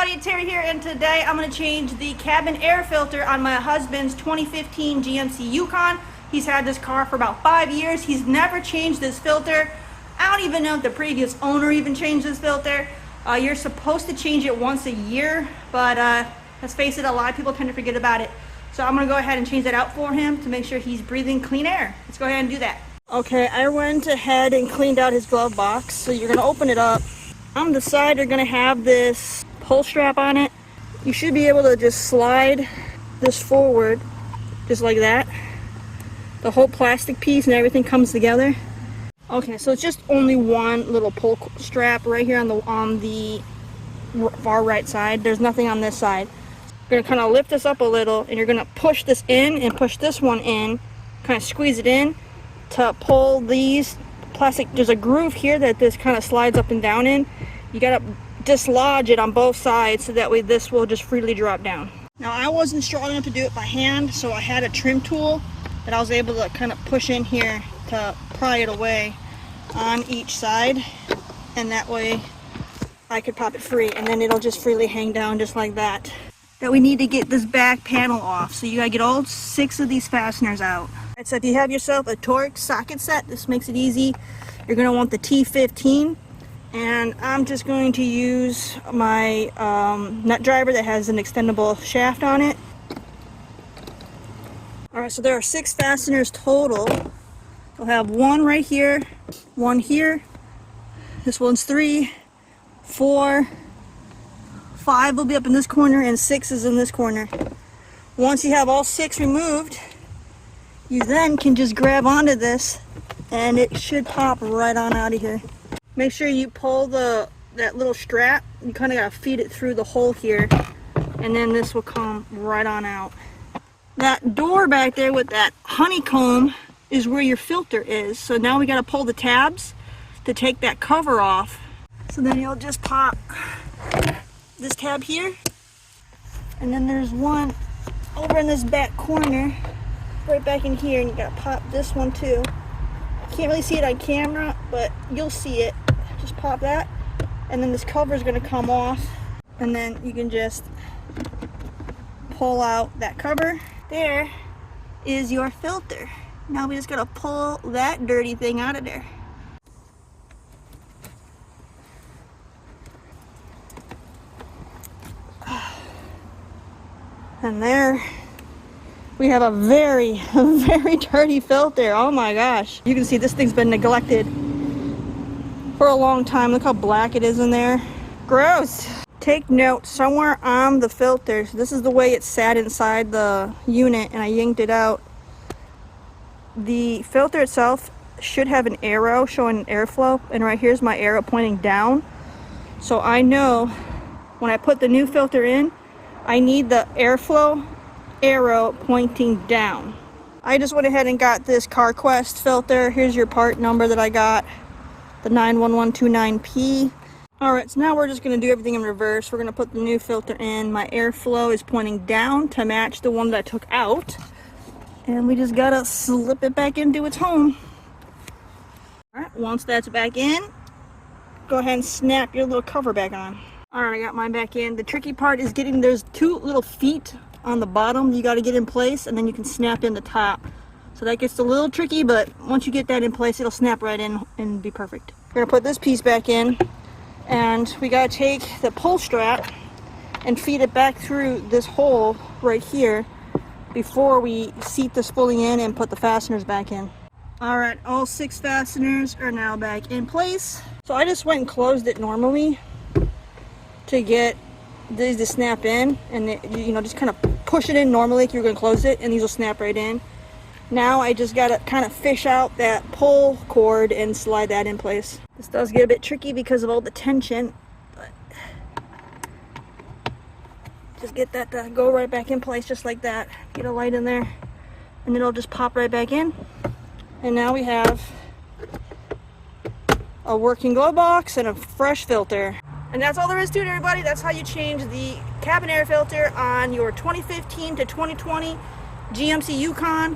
everybody, it's Terry here, and today I'm going to change the cabin air filter on my husband's 2015 GMC Yukon. He's had this car for about 5 years. He's never changed this filter. I don't even know if the previous owner even changed this filter. You're supposed to change it once a year, but let's face it, a lot of people tend to forget about it. So I'm going to go ahead and change that out for him to make sure he's breathing clean air. Let's go ahead and do that. Okay, I went ahead and cleaned out his glove box. So you're going to open it up. On the side, you're going to have this pull strap on it. You should be able to just slide this forward, just like that. The whole plastic piece and everything comes together. Okay, so it's just only one little pull strap right here on the far right side. There's nothing on this side. You're going to kind of lift this up a little, and you're going to push this in and push this one in, kind of squeeze it in to pull these plastic. There's a groove here that this kind of slides up and down in. You got to dislodge it on both sides so that way this will just freely drop down. Now, I wasn't strong enough to do it by hand, so I had a trim tool that I was able to kind of push in here to pry it away on each side, and that way I could pop it free, and then it'll just freely hang down just like that. That we need to get this back panel off, so you gotta get all 6 of these fasteners out. So if you have yourself a Torx socket set, this makes it easy. You're gonna want the T15, and I'm just going to use my nut driver that has an extendable shaft on it. Alright, so there are 6 fasteners total. You'll have one right here, one here, this one's 3, 4, 5 will be up in this corner, and 6 is in this corner. Once you have all 6 removed, you then can just grab onto this and it should pop right on out of here. Make sure you pull that little strap. You kind of got to feed it through the hole here, and then this will come right on out. That door back there with that honeycomb is where your filter is. So now we got to pull the tabs to take that cover off. So then you'll just pop this tab here, and then there's one over in this back corner right back in here, and you got to pop this one too. Can't really see it on camera, but you'll see it. Just pop that, and then this cover is going to come off, and then you can just pull out that cover. There is your filter. Now we just got to pull that dirty thing out of there. And there we have a very, very dirty filter. Oh my gosh. You can see this thing's been neglected for a long time. Look how black it is in there. Gross. Take note, somewhere on the filter, so this is the way it sat inside the unit, and I yanked it out. The filter itself should have an arrow showing airflow, and right here's my arrow pointing down. So I know when I put the new filter in, I need the airflow arrow pointing down. I just went ahead and got this CarQuest filter. Here's your part number that I got, the 91129P. Alright, so now we're just going to do everything in reverse. We're going to put the new filter in. My airflow is pointing down to match the one that I took out. And we just got to slip it back into its home. Alright, once that's back in, go ahead and snap your little cover back on. Alright, I got mine back in. The tricky part is getting, there's 2 little feet on the bottom you got to get in place, and then you can snap in the top. So that gets a little tricky, but once you get that in place, it'll snap right in and be perfect. We're going to put this piece back in, and we got to take the pull strap and feed it back through this hole right here before we seat this fully in and put the fasteners back in. Alright, all 6 fasteners are now back in place. So I just went and closed it normally to get these to snap in, and you know, just kind of push it in normally like you're going to close it, and these will snap right in. Now I just got to kind of fish out that pull cord and slide that in place. This does get a bit tricky because of all the tension, but just get that to go right back in place just like that. Get a light in there, and it'll just pop right back in. And now we have a working glove box and a fresh filter. And that's all there is to it, everybody. That's how you change the cabin air filter on your 2015 to 2020 GMC Yukon.